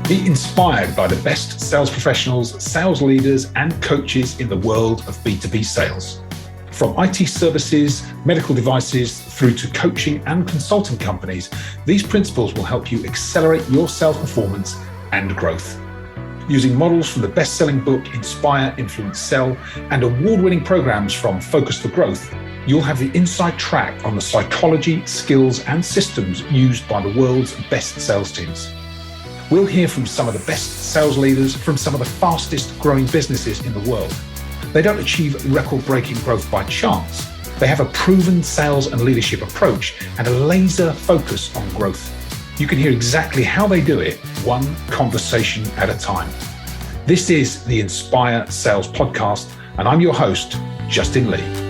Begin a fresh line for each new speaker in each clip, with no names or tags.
Be inspired by the best sales professionals, sales leaders, and coaches in the world of B2B sales. From IT services, medical devices, through to coaching and consulting companies, these principles will help you accelerate your sales performance and growth. Using models from the best-selling book Inspire, Influence, Sell, and award-winning programs from Focus for Growth, you'll have the inside track on the psychology, skills, and systems used by the world's best sales teams. We'll hear from some of the best sales leaders from some of the fastest growing businesses in the world. They don't achieve record-breaking growth by chance. They have a proven sales and leadership approach and a laser focus on growth. You can hear exactly how they do it, one conversation at a time. This is the Inspire Sales Podcast, and I'm your host, Justin Lee.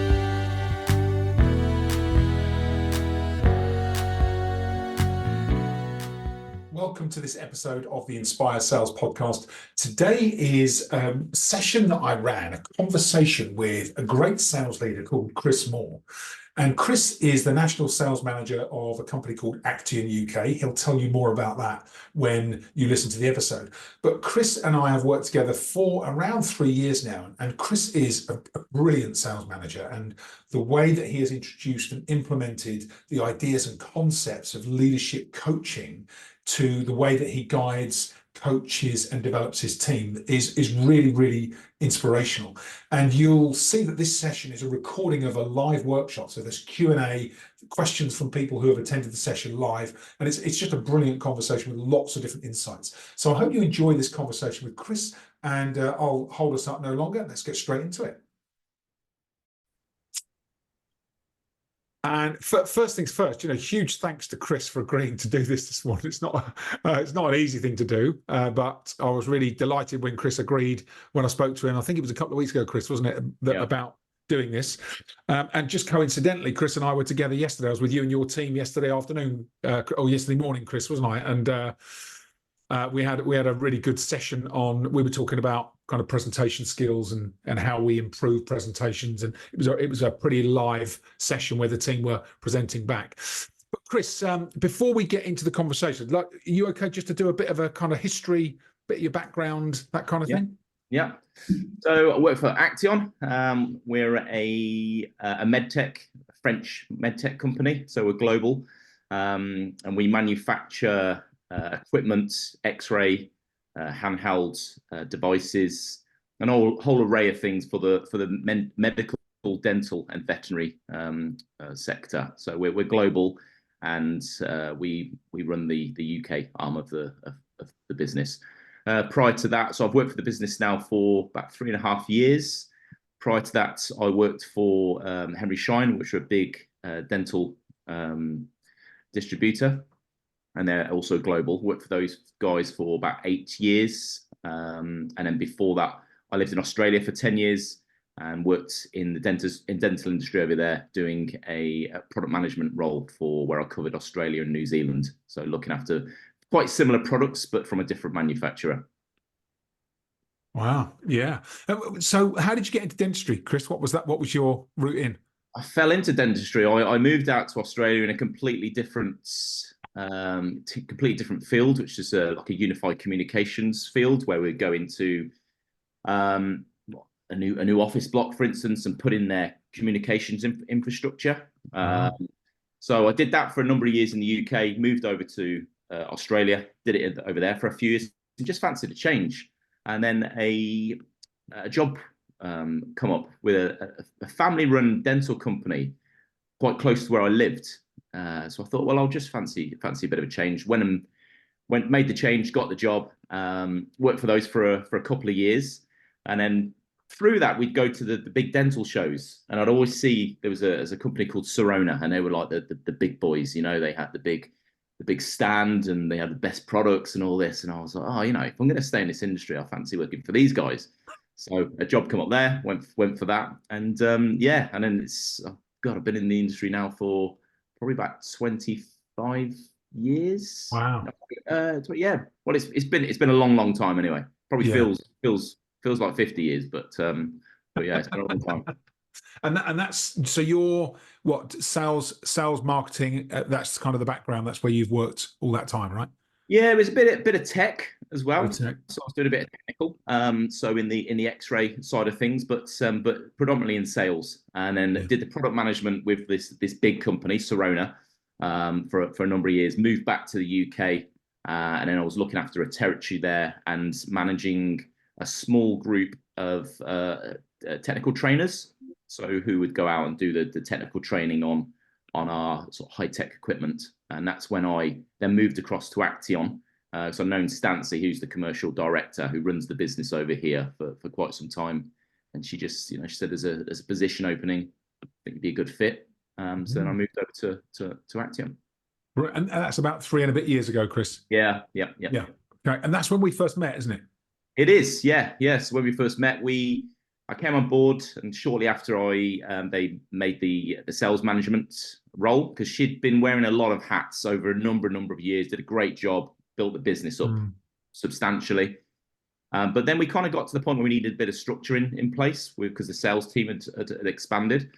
Welcome to this episode of the Inspire Sales Podcast. Today is a session that I ran, a conversation with a great sales leader called Chris Moore. And Chris is the national sales manager of a company called Acteon UK. He'll tell you more about that when you listen to the episode. But Chris and I have worked together for around 3 years now. And Chris is a brilliant sales manager. And the way that he has introduced and implemented the ideas and concepts of leadership coaching to the way that he guides, coaches, and develops his team is really, really inspirational. And you'll see that this session is a recording of a live workshop. So there's Q&A, questions from people who have attended the session live. And it's just a brilliant conversation with lots of different insights. So I hope you enjoy this conversation with Chris, and I'll hold us up no longer. Let's get straight into it. And first things first, huge thanks to Chris for agreeing to do this morning. It's not an easy thing to do, but I was really delighted when Chris agreed when I spoke to him. I think it was a couple of weeks ago, Chris, wasn't it, about doing this? And just coincidentally, Chris and I were together yesterday. I was with you and your team yesterday afternoon, or yesterday morning, Chris, wasn't I? And we had a really good session on. We were talking about kind of presentation skills and how we improve presentations, and it was a pretty live session where the team were presenting back. But Chris, before we get into the conversation, are you okay just to do a bit of a kind of history, bit of your background, that kind of thing?
Yeah. So I work for Acteon. We're a medtech, French medtech company. So we're global, and we manufacture equipment, X-ray, handheld devices, and a whole array of things for the medical, dental, and veterinary sector. So we're global, and we run the UK arm of the business. Prior to that, so I've worked for the business now for about 3.5 years. Prior to that, I worked for Henry Schein, which are a big dental distributor. And they're also global. Worked for those guys for about 8 years. And then before that, I lived in Australia for 10 years and worked in the dental industry over there, doing a product management role for where I covered Australia and New Zealand. So looking after quite similar products, but from a different manufacturer.
Wow. Yeah. So how did you get into dentistry, Chris? What was that? What was your route in?
I fell into dentistry. I moved out to Australia in a completely different field, which is like a unified communications field, where we go into a new office block, for instance, and put in their communications infrastructure. So I did that for a number of years in the UK, moved over to Australia, did it over there for a few years, and just fancied a change. And then a job come up with a family-run dental company quite close to where I lived. So I thought, well, I'll just fancy a bit of a change. Went, made the change, got the job, worked for those for a couple of years. And then through that, we'd go to the big dental shows. And I'd always see there was a company called Sirona, and they were like the big boys. They had the big stand, and they had the best products and all this. And I was like, if I'm going to stay in this industry, I fancy working for these guys. So a job come up there, went for that. And and then I've been in the industry now for probably about 25 years.
Wow.
Yeah. Well, it's been a long time anyway. Probably feels like 50 years, but yeah, it's been a long time.
And that's, so you're what, sales, marketing, that's kind of the background. That's where you've worked all that time, right?
Yeah, it was a bit of tech as well.
Tech.
So I was doing a bit of technical, so in the X-ray side of things, but predominantly in sales, and then
Yeah.
did the product management with this big company, Sorona, for a number of years. Moved back to the UK, and then I was looking after a territory there and managing a small group of technical trainers, so who would go out and do the technical training on our sort of high tech equipment. And that's when I then moved across to Acteon. So I've known Stancy, who's the commercial director, who runs the business over here for quite some time. And she just, she said there's a position opening. I think it'd be a good fit. So then I moved over to Acteon.
And that's about 3 and a bit years ago, Chris.
Yeah.
Yeah. Okay. And that's when we first met, isn't it?
It is. Yeah. Yes. When we first met, I came on board, and shortly after they made the sales management role, because she'd been wearing a lot of hats over a number of years, did a great job, built the business up substantially. But then we kind of got to the point where we needed a bit of structure in place because the sales team had expanded.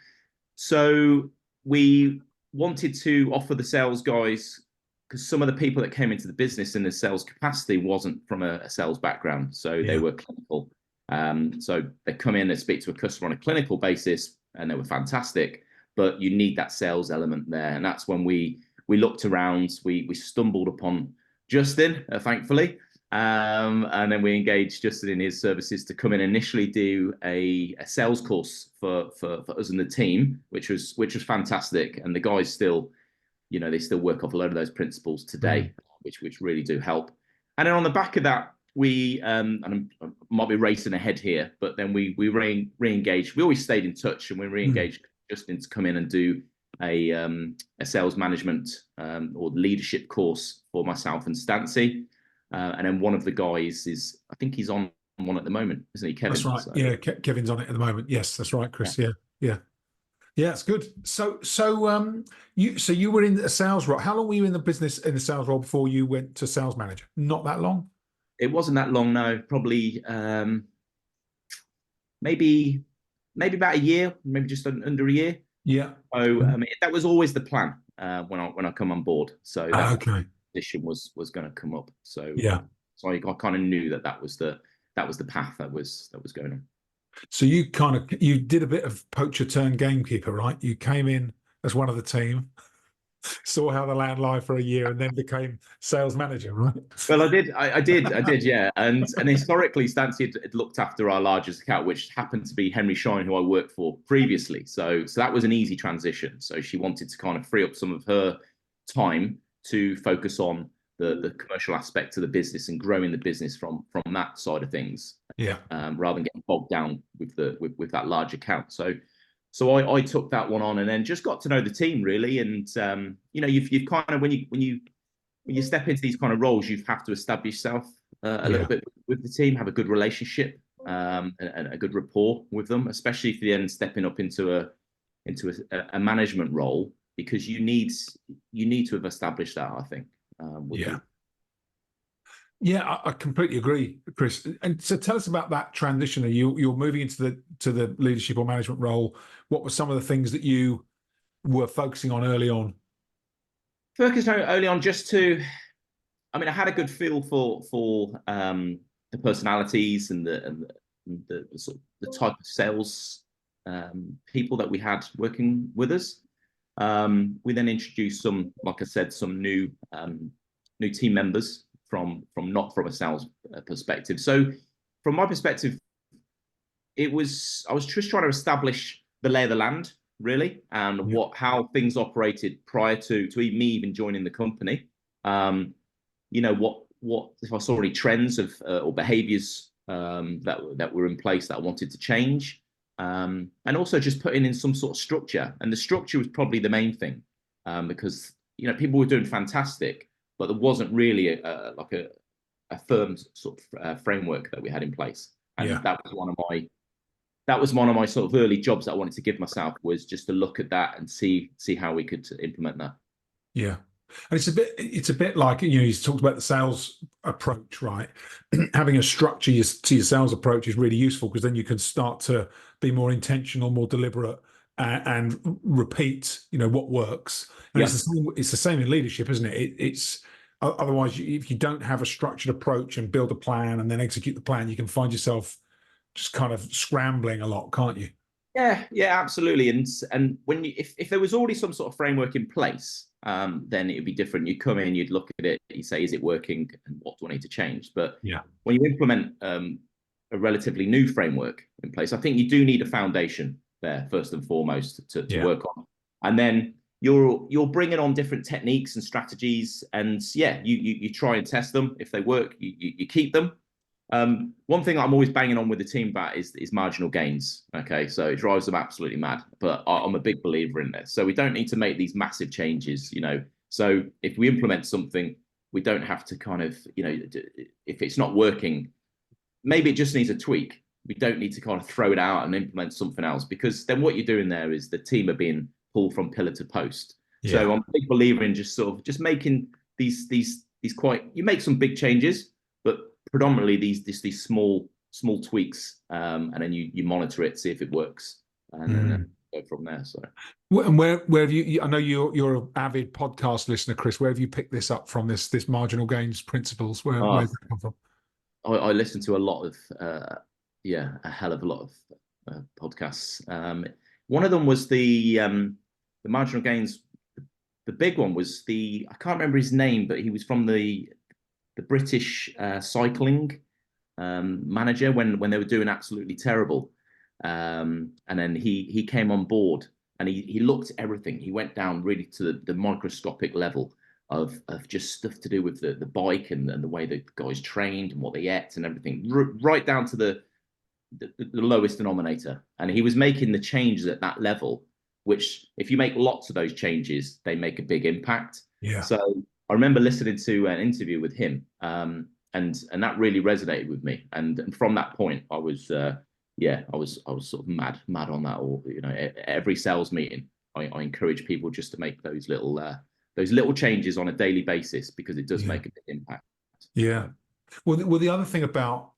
So we wanted to offer the sales guys, because some of the people that came into the business in the sales capacity wasn't from a sales background. So they were clinical. So they come in and speak to a customer on a clinical basis, and they were fantastic, but you need that sales element there. And that's when we looked around, we stumbled upon Justin, thankfully. And then we engaged Justin in his services to come in and initially do a sales course for us and the team, which was fantastic. And the guys still, they still work off a load of those principles today, which really do help. And then on the back of that, we and I might be racing ahead here, but then we re-engaged. We always stayed in touch, and we re-engaged Justin to come in and do a sales management or leadership course for myself and Stancy. And then one of the guys I think he's on one at the moment, isn't he, Kevin?
That's right. So. Yeah, Kevin's on it at the moment. Yes, that's right, Chris. Yeah, it's good. So you were in a sales role. How long were you in the business in the sales role before you went to sales manager? Not that long.
It wasn't that long, no. Probably maybe about a year, maybe just under a year.
Yeah.
So that was always the plan when I come on board. So that position was going to come up. So so I kind of knew that was the path that was going on.
So you did a bit of poacher turned gamekeeper, right? You came in as one of the team, saw how the land lie for a year, and then became sales manager, right?
Well, I did, yeah. And historically, Stancy had looked after our largest account, which happened to be Henry Shine, who I worked for previously. So that was an easy transition. So she wanted to kind of free up some of her time to focus on the commercial aspect of the business and growing the business from that side of things.
Yeah.
Rather than getting bogged down with that large account. So I took that one on, and then just got to know the team really. And you've kind of when you step into these kind of roles, you have to establish yourself a little bit with the team, have a good relationship and a good rapport with them, especially if you're then stepping up into a management role, because you need to have established that, I think.
Yeah, I completely agree, Chris. And so tell us about that transition. You're moving into the leadership or management role. What were some of the things that you were focusing on early on?
Just to, I had a good feel for the personalities and the sort of the type of sales people that we had working with us. We then introduced some, like I said, some new team members not from a sales perspective. So from my perspective, I was just trying to establish the lay of the land, really, and how things operated prior to me even joining the company. What if I saw any trends or behaviors that were in place that I wanted to change, and also just putting in some sort of structure. And the structure was probably the main thing, because people were doing fantastic, but there wasn't really a firm sort of framework that we had in place. And that was one of my sort of early jobs that I wanted to give myself, was just to look at that and see how we could implement that.
Yeah. And it's a bit like, you talked about the sales approach, right? Having a structure to your sales approach is really useful, because then you can start to be more intentional, more deliberate, and repeat, what works. And it's the same in leadership, isn't it? It's Otherwise, if you don't have a structured approach and build a plan and then execute the plan, you can find yourself just kind of scrambling a lot, can't you?
Yeah, absolutely. And when if there was already some sort of framework in place, then it'd be different. You'd come in, you'd look at it, you say, is it working, and what do I need to change? But
Yeah,
when you implement a relatively new framework in place, I think you do need a foundation there first and foremost to work on, and then you're bringing on different techniques and strategies, and you try and test them. If they work, you keep them. One thing I'm always banging on with the team about is marginal gains. Okay, so it drives them absolutely mad, but I'm a big believer in this. So we don't need to make these massive changes, you know. So if we implement something, we don't have to kind of, you know, if it's not working, maybe it just needs a tweak. We don't need to kind of throw it out and implement something else, because then what you're doing there is the team are being pulled from pillar to post. Yeah. So I'm a big believer in just making these quite, you make some big changes, but predominantly these small tweaks, and then you monitor it, see if it works, and then go from there. So,
and where have you? I know you're an avid podcast listener, Chris. Where have you picked this up from? This marginal gains principles. Where does that come from?
I listen to a lot of a hell of a lot of podcasts. One of them was the marginal gains. The big one was I can't remember his name, but he was from the British cycling manager when they were doing absolutely terrible, and then he came on board, and he looked at everything. He went down really to the microscopic level of just stuff to do with the bike and the way the guys trained and what they ate and everything, right down to the lowest denominator. And he was making the changes at that level, which if you make lots of those changes, they make a big impact.
Yeah.
So I remember listening to an interview with him, and that really resonated with me. And from that point, I was sort of mad on that. Or, you know, every sales meeting, I encourage people just to make those little changes on a daily basis, because it does make a big impact.
Yeah. Well, the other thing about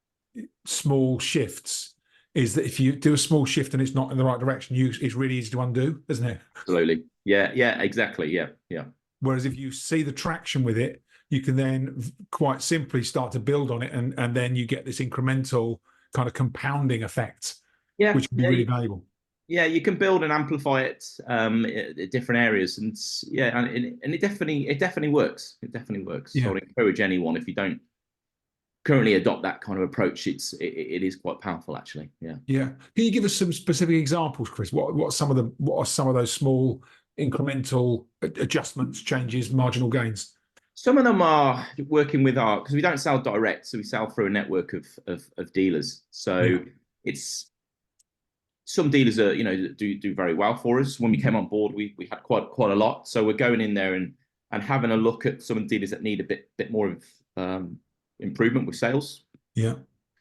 small shifts is that if you do a small shift and it's not in the right direction, it's really easy to undo, isn't it?
Absolutely. Yeah, exactly. Yeah.
Whereas if you see the traction with it, you can then quite simply start to build on it, and then you get this incremental kind of compounding effect, which can be really valuable.
Yeah, you can build and amplify it at different areas, and it definitely works. It definitely works.
Yeah.
So I'd encourage anyone, if you don't currently adopt that kind of approach, it is quite powerful, actually. Yeah.
Can you give us some specific examples, Chris? What are some of those small incremental adjustments, changes, marginal gains?
Some of them are working with because we don't sell direct, so we sell through a network of dealers. So it's, some dealers are, you know, do very well for us. When we came on board, we had quite a lot. So we're going in there and having a look at some of the dealers that need a bit more of improvement with sales.
Yeah.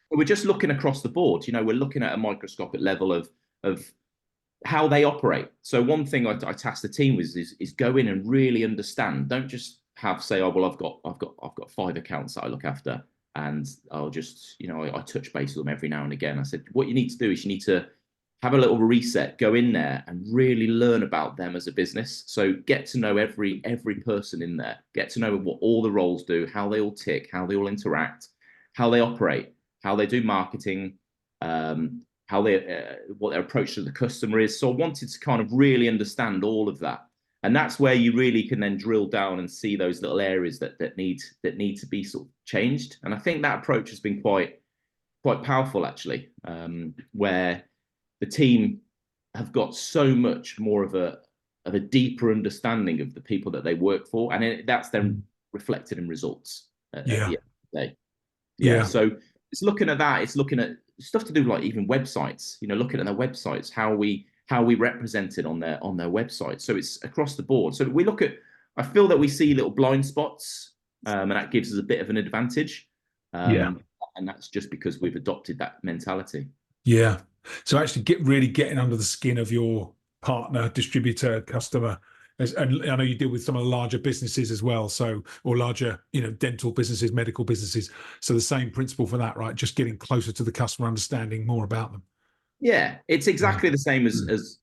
We're just looking across the board. You know, we're looking at a microscopic level of how they operate. So one thing I tasked the team with is go in and really understand. Don't just say, oh well, I've got 5 accounts that I look after, and I'll just, you know, I touch base with them every now and again. I said, what you need to do is you need to have a little reset, go in there and really learn about them as a business. So get to know every person in there, get to know what all the roles do, how they all tick, how they all interact, how they operate, how they do marketing, how they what their approach to the customer is. So I wanted to kind of really understand all of that. And that's where you really can then drill down and see those little areas that need to be sort of changed. And I think that approach has been quite powerful, actually, where the team have got so much more of a deeper understanding of the people that they work for, and that's then reflected in results at the end of the day. Yeah. So it's looking at that. It's looking at stuff to do like even websites. You know, looking at their websites, how we represent it on their website. So it's across the board. So we look at. I feel that we see little blind spots, and that gives us a bit of an advantage. And that's just because we've adopted that mentality.
Yeah. So actually getting under the skin of your partner, distributor, customer. And I know you deal with some of the larger businesses as well, or larger, you know, dental businesses, medical businesses. So the same principle for that, right? Just getting closer to the customer, understanding more about them.
Yeah, it's exactly the same as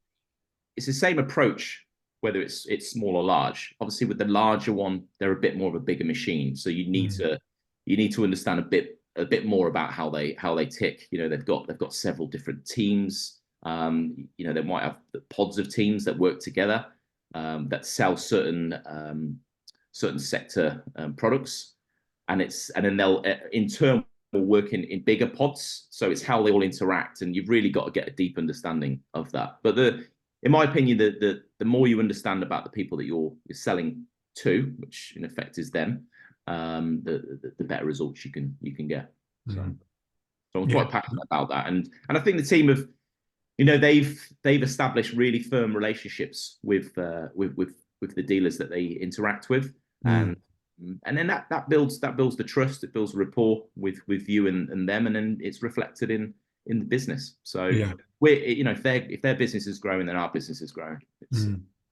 it's the same approach whether it's small or large. Obviously, with the larger one, they're a bit more of a bigger machine, so you need to understand a bit more about how they tick. You know, they've got several different teams. You know, they might have pods of teams that work together that sell certain sector products, and then they'll in turn will work in bigger pods. So it's how they all interact, and you've really got to get a deep understanding of that. But in my opinion, the more you understand about the people that you're selling to, which in effect is them, the better results you can get. So I'm quite passionate about that, and I think the team have, you know, they've established really firm relationships with the dealers that they interact with, and then that builds the trust, it builds rapport with you and them, and then it's reflected in the business. So we're, you know, if their business is growing, then our business is growing. It's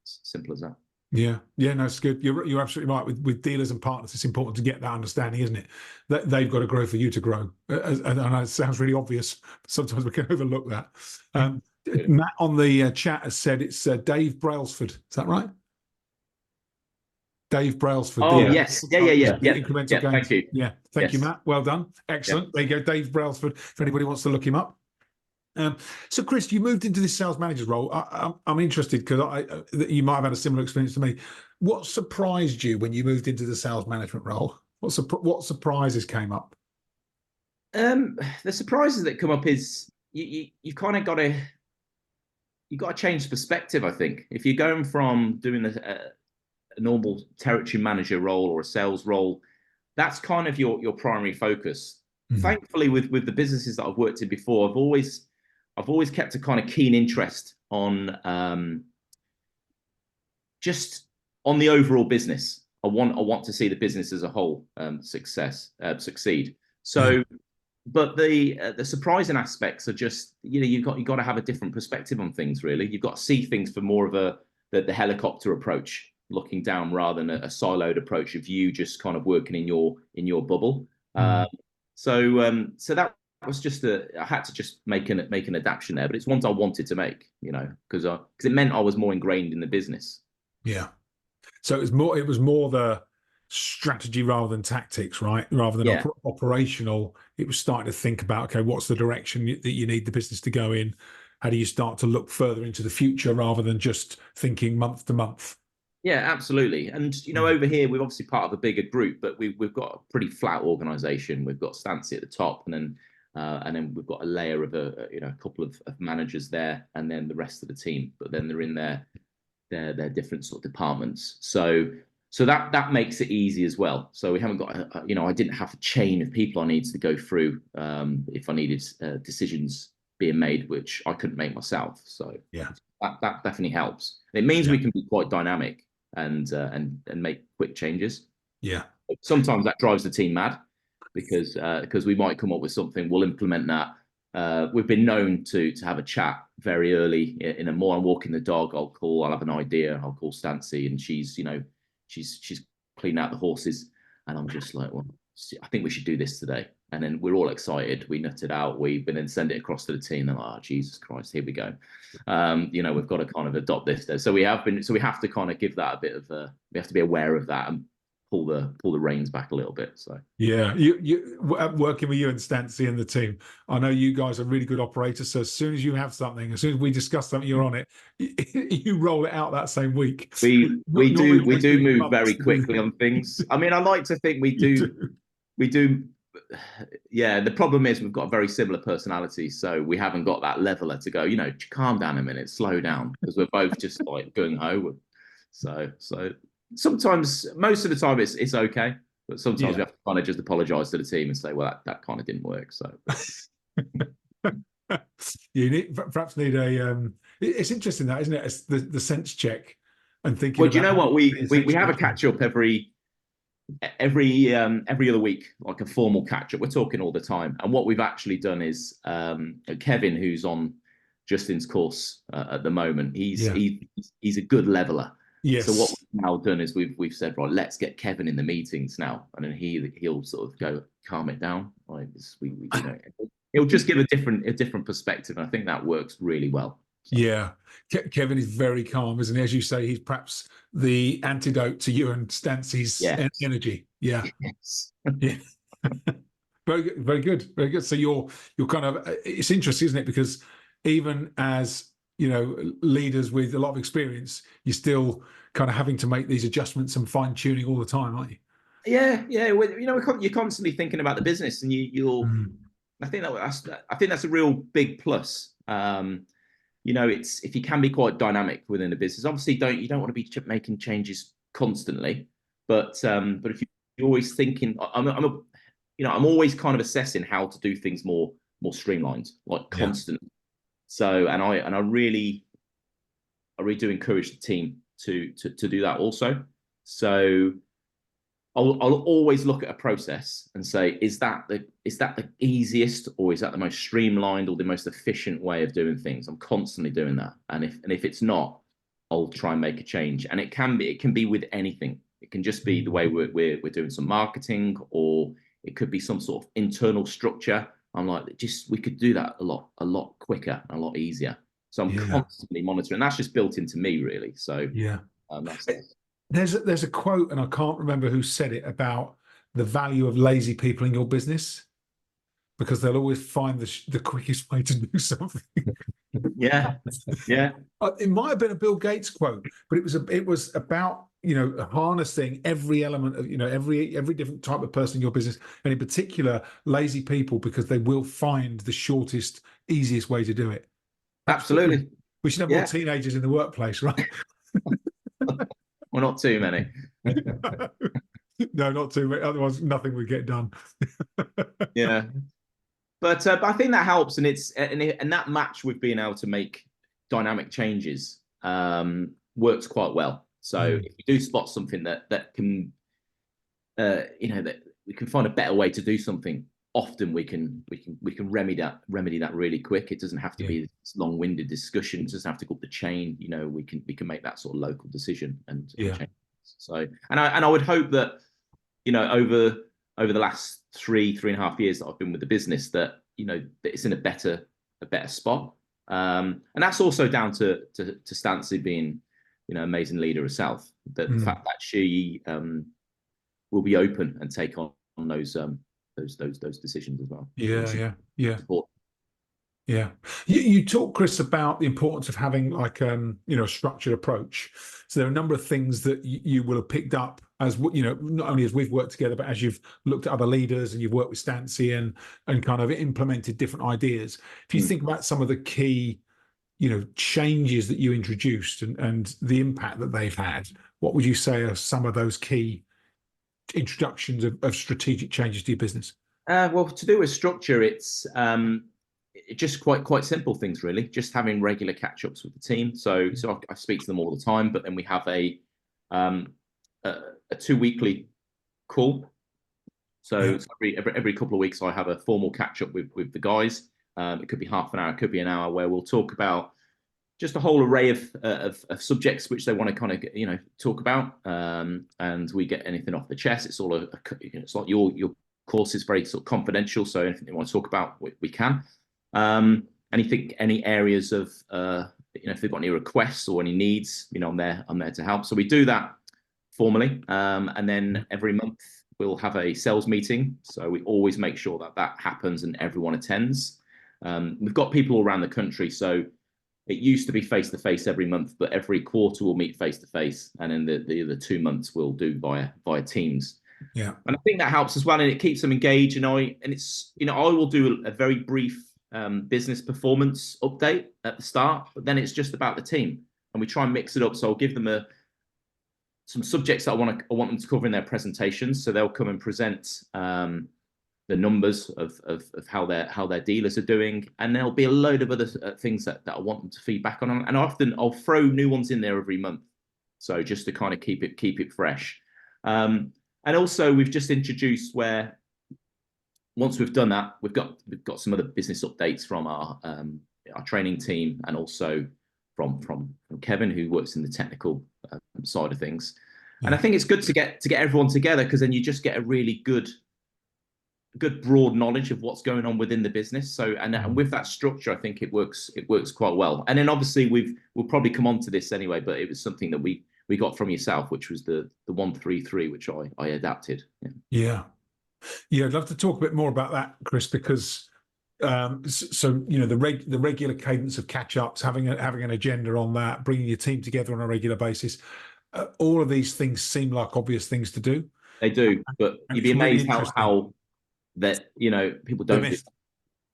simple as that.
Yeah, no, it's good. You're absolutely right. With dealers and partners, it's important to get that understanding, isn't it? That they've got to grow for you to grow. And I know it sounds really obvious, but sometimes we can overlook that. Matt on the chat has said it's Dave Brailsford. Is that right? Dave Brailsford.
Oh, yes. Yeah.
Incremental gains.
Thank you.
Yeah, thank you, Matt. Well done. Excellent. There you go, Dave Brailsford, if anybody wants to look him up. So, Chris, you moved into this sales manager's role. I'm interested because you might have had a similar experience to me. What surprised you when you moved into the sales management role? What surprises came up?
The surprises that come up is you've kind of got to change perspective. I think if you're going from doing a normal territory manager role or a sales role, that's kind of your primary focus. Thankfully, with the businesses that I've worked in before, I've always kept a kind of keen interest on just on the overall business. I want to see the business as a whole succeed. So, but the surprising aspects are just, you know, you've got to have a different perspective on things. Really, you've got to see things for more of the helicopter approach, looking down rather than a siloed approach of you just kind of working in your bubble. So that was just I had to just make an adaptation there, but it's one I wanted to make, you know, because it meant I was more ingrained in the business.
Yeah. So it was more the strategy rather than tactics, right? Rather than operational. It was starting to think about, okay, what's the direction that you need the business to go in? How do you start to look further into the future rather than just thinking month to month?
Yeah, absolutely. And, you know, over here, we're obviously part of a bigger group, but we've got a pretty flat organization. We've got Stancy at the top, and then we've got a layer of a couple of managers there, and then the rest of the team. But then they're in their different sort of departments. So that makes it easy as well. So we haven't got I didn't have a chain of people I needed to go through if I needed decisions being made, which I couldn't make myself. So that definitely helps. It means we can be quite dynamic and make quick changes.
Yeah.
Sometimes that drives the team mad because we might come up with something, we'll implement that. We've been known to have a chat very early in a morning. I'm walking the dog, I'll have an idea, I'll call Stancy, and she's cleaning out the horses, and I'm just like, well, I think we should do this today. And then we're all excited. We nut it out. We then send it across to the team. They're like, oh, Jesus Christ, here we go. We've got to kind of adopt this. So we have to kind of give that a bit of we have to be aware of that and pull the reins back a little bit. So
yeah, you working with you and Stancy and the team, I know you guys are really good operators. So as soon as you have something, as soon as we discuss something, you're on it. You roll it out that same week.
We do move very quickly on things. I mean, I like to think we do. Yeah, the problem is we've got a very similar personality, so we haven't got that leveler to go, you know, calm down a minute, slow down, because we're both just like gung ho. So sometimes, most of the time, it's okay, but sometimes we have to kind of just apologise to the team and say, well, that kind of didn't work. So
you perhaps need a. It's interesting that, isn't it? It's the sense check and thinking.
Well, do you know what we have a catch up every other week, like a formal catch up. We're talking all the time, and what we've actually done is Kevin, who's on Justin's course at the moment, he's a good leveler.
Yes.
So what we've now done is we've said, right, let's get Kevin in the meetings now, and then he'll sort of go calm it down. Like he'll just give a different perspective, and I think that works really well.
Yeah. Kevin is very calm, isn't he? As you say, he's perhaps the antidote to you and Stancy's
Yeah.
energy. Yeah.
Yes.
Yeah. Very good, very good, very good. So you're kind of, it's interesting, isn't it? Because even as leaders with a lot of experience, you're still kind of having to make these adjustments and fine tuning all the time, aren't you?
Yeah, yeah. You're constantly thinking about the business, and you'll.
Mm.
I think that's a real big plus. It's if you can be quite dynamic within the business. Obviously, you don't want to be making changes constantly, but if you're always thinking, I'm always kind of assessing how to do things more streamlined, like
Yeah.
constant. So, I really do encourage the team to do that also. So I'll always look at a process and say, is that the easiest, or is that the most streamlined or the most efficient way of doing things? I'm constantly doing that, and if it's not, I'll try and make a change. And it can be with anything. It can just be the way we're doing some marketing, or it could be some sort of internal structure. I'm like, we could do that a lot quicker and a lot easier. So I'm
Yeah.
constantly monitoring. That's just built into me, really. So
Yeah.
that's
There's a quote, and I can't remember who said it, about the value of lazy people in your business, because they'll always find the quickest way to do something.
yeah, yeah.
It might have been a Bill Gates quote, but it was about harnessing every element of every different type of person in your business, and in particular lazy people, because they will find the shortest, easiest way to do it. Absolutely,
Absolutely.
we should have more
Yeah.
teenagers in the workplace, right?
Well, not too many.
No, not too many. Otherwise, nothing would get done.
Yeah. But I think that helps, and that match with being able to make dynamic changes works quite well. So if you do spot something that can, that we can find a better way to do something, often we can remedy that really quick. It doesn't have to be this long-winded discussion. It doesn't have to go up the chain. We can make that sort of local decision and change. So and I would hope that over the last 3.5 years that I've been with the business, that that it's in a better spot. And that's also down to Stancy being amazing leader herself. That the fact that she will be open and take on those decisions as well.
Yeah. Yeah. You talk, Chris, about the importance of having like a structured approach. So there are a number of things that you will have picked up as not only as we've worked together, but as you've looked at other leaders and you've worked with Stancy and kind of implemented different ideas. If you think about some of the key changes that you introduced and the impact that they've had, what would you say are some of those key introductions of strategic changes to your business?
Well, to do with structure, it's just quite simple things, really. Just having regular catch-ups with the team. So I speak to them all the time, but then we have a 2 weekly call. So every couple of weeks, I have a formal catch-up with the guys. It could be half an hour, it could be an hour, where we'll talk about just a whole array of subjects which they want to kind of talk about, and we get anything off the chest. It's all it's like your course is very sort of confidential, so anything they want to talk about, we can. Any areas of if they've got any requests or any needs, I'm there to help. So we do that formally, and then every month we'll have a sales meeting. So we always make sure that happens and everyone attends. We've got people all around the country, so it used to be face to face every month, but every quarter we'll meet face to face, and then the other 2 months we'll do via Teams.
Yeah,
and I think that helps as well, and it keeps them engaged. I will do a very brief business performance update at the start, but then it's just about the team, and we try and mix it up. So I'll give them some subjects that I want them to cover in their presentations. So they'll come and present the numbers of how their dealers are doing, and there'll be a load of other things that I want them to feedback on. And often I'll throw new ones in there every month, so just to kind of keep it fresh. And also we've just introduced, where once we've done that, we've got some other business updates from our training team, and also from Kevin, who works in the technical side of things. And I think it's good to get everyone together, because then you just get a really good good broad knowledge of what's going on within the business. So, and with that structure, I think it works quite well. And then obviously we'll probably come on to this anyway, but it was something that we got from yourself, which was the 133, which I adapted.
Yeah. I'd love to talk a bit more about that, Chris, because so the regular cadence of catch-ups, having an agenda on that, bringing your team together on a regular basis, all of these things seem like obvious things to do.
They do, but
And
you'd be
it's really
amazed
interesting.
how that people don't do.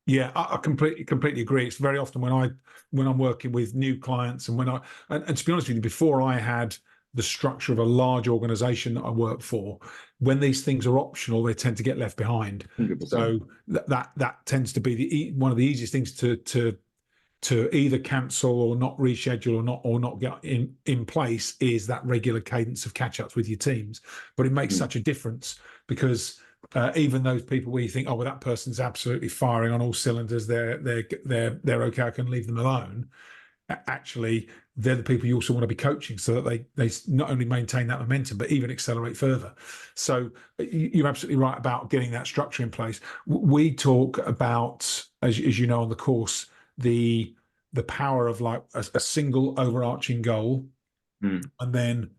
Yeah, I completely agree. It's very often when I'm working with new clients, and and to be honest with you, before I had the structure of a large organization that I work for, when these things are optional, they tend to get left behind.
100%.
So that tends to be one of the easiest things to either cancel or not reschedule or not get in place is that regular cadence of catch-ups with your teams. But it makes such a difference, because even those people where you think, oh well, that person's absolutely firing on all cylinders, they're okay, I can leave them alone. Actually, they're the people you also want to be coaching, so that they not only maintain that momentum but even accelerate further. So you're absolutely right about getting that structure in place. We talk about, as you know, on the course, the power of like a single overarching goal, and then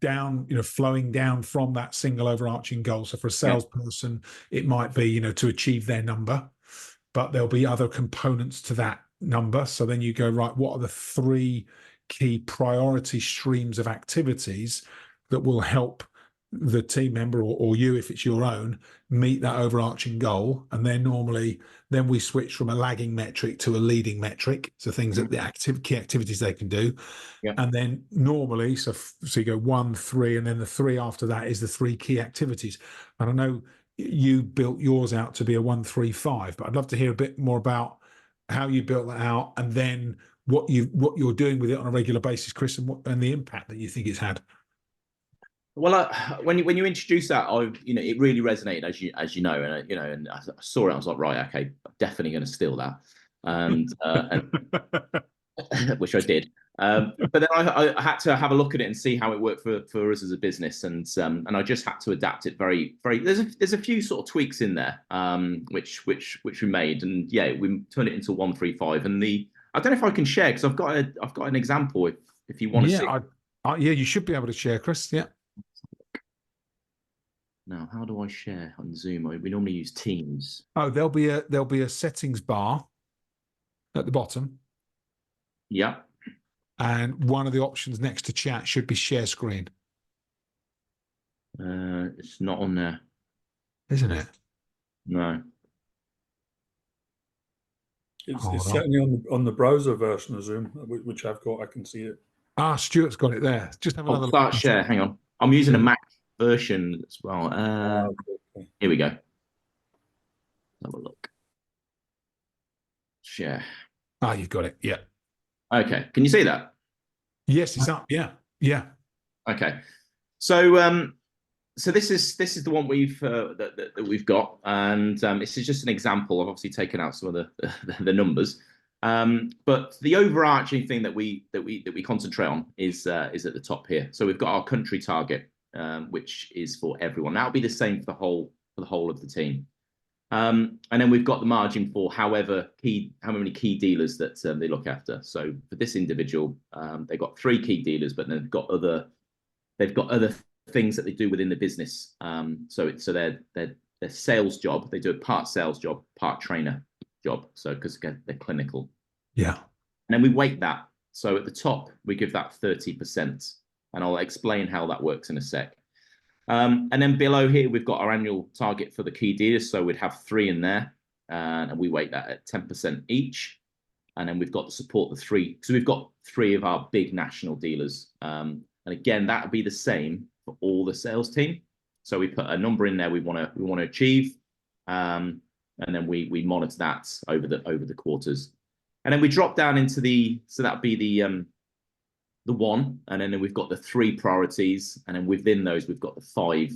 down, flowing down from that single overarching goal. So for a salesperson, it might be, to achieve their number, but there'll be other components to that number. So then you go, right, what are the 3 key priority streams of activities that will help the team member or you, if it's your own, meet that overarching goal? And then we switch from a lagging metric to a leading metric, so things that the key activities they can do. And then normally, so you go 1, 3, and then the 3 after that is the 3 key activities. And I know you built yours out to be a 1-3-5, but I'd love to hear a bit more about how you built that out, and then what you're doing with it on a regular basis, Chris, and the impact that you think it's had.
Well, when you introduced that, it really resonated, as you know, and I saw it, I was like, right, okay, I'm definitely going to steal that, and which I did. But then I had to have a look at it and see how it worked for us as a business, and I just had to adapt it very. There's a few sort of tweaks in there, which we made, and we turned it into 1-3-5. And I don't know if I can share, because I've got an example if you want to see.
Yeah, you should be able to share, Chris. Yeah.
Now, how do I share on Zoom? We normally use Teams.
Oh, there'll be a settings bar at the bottom.
Yeah.
And one of the options next to chat should be share screen.
It's not on there,
isn't it?
No.
It's certainly on the browser version of Zoom, which I've got. I can see it.
Stuart's got it there. Just have another
start share. Hang on. I'm using a Mac version as well. Okay. Here we go. Have a look. Share.
You've got it. Yeah.
Okay. Can you see that?
Yes, it's up. Yeah.
Okay. So this is the one that we've got, and this is just an example. I've obviously taken out some of the numbers, but the overarching thing that we concentrate on is at the top here. So we've got our country target, which is for everyone. That'll be the same for the whole of the team. And then we've got the margin for how many key dealers that they look after. So for this individual, they've got 3 key dealers, but then they've got other things that they do within the business. So their sales job, they do a part sales job, part trainer job. So because again, they're clinical.
Yeah.
And then we weight that. So at the top, we give that 30%, and I'll explain how that works in a sec. And then below here, we've got our annual target for the key dealers. So we'd have 3 in there, and we weight that at 10% each. And then we've got to support the 3. So we've got 3 of our big national dealers. And again, that would be the same for all the sales team. So we put a number in there we want to achieve, and then we monitor that over the quarters. And then we drop down into so that'd be the 1, and then we've got the 3 priorities, and then within those we've got the 5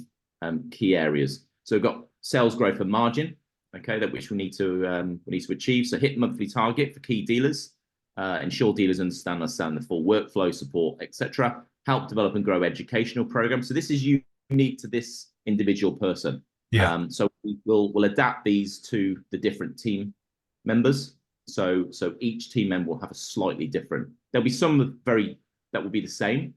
key areas. So we've got sales growth and margin, okay, which we need to achieve. So hit monthly target for key dealers, ensure dealers understand the full workflow, support, etc. Help develop and grow educational programs. So this is unique to this individual person.
Yeah.
So we'll adapt these to the different team members. So each team member will have a slightly different. There'll be some that will be the same,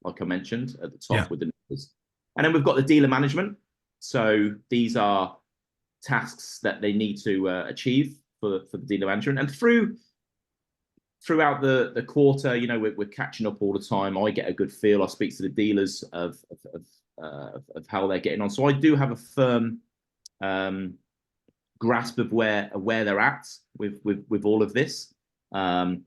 like I mentioned at the top with the numbers. And then we've got the dealer management. So these are tasks that they need to achieve for the dealer management. And throughout the quarter, you know, we're catching up all the time. I get a good feel. I speak to the dealers of how they're getting on. So I do have a firm grasp of where they're at with all of this. And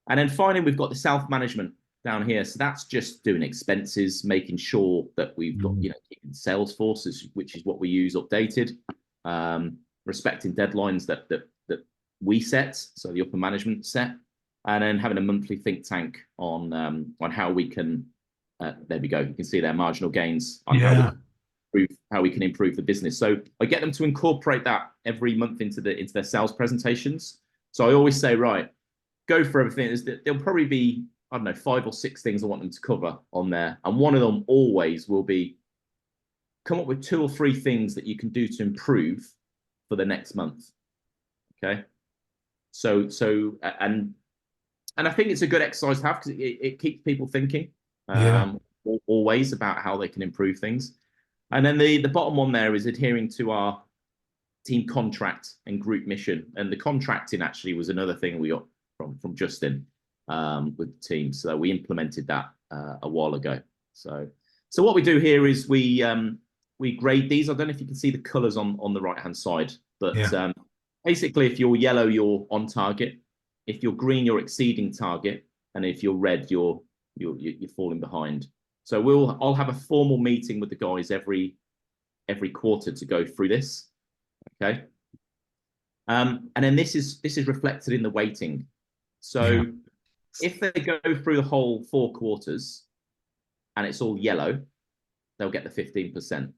then finally, we've got the self-management down here. So that's just doing expenses, making sure that we've got, you know, keeping Salesforce, which is what we use, updated, respecting deadlines that we set, so the upper management set, and then having a monthly think tank on how we can, there we go, you can see their marginal gains on how we can improve the business. So I get them to incorporate that every month into their sales presentations. So I always say, right, go for everything. There'll probably be, I don't know, 5 or 6 things I want them to cover on there. And one of them always will be, come up with 2 or 3 things that you can do to improve for the next month. Okay. So and I think it's a good exercise to have, because it keeps people thinking always about how they can improve things. And then the bottom one there is adhering to our team contract and group mission. And the contracting actually was another thing we got from Justin with the team. So we implemented that a while ago. So what we do here is we grade these. I don't know if you can see the colors on the right hand side, but basically, if you're yellow, you're on target. If you're green, you're exceeding target, and if you're red, you're falling behind. So I'll have a formal meeting with the guys every quarter to go through this. Okay. And then this is reflected in the weighting. So if they go through the whole 4 quarters and it's all yellow, they'll get the 15%.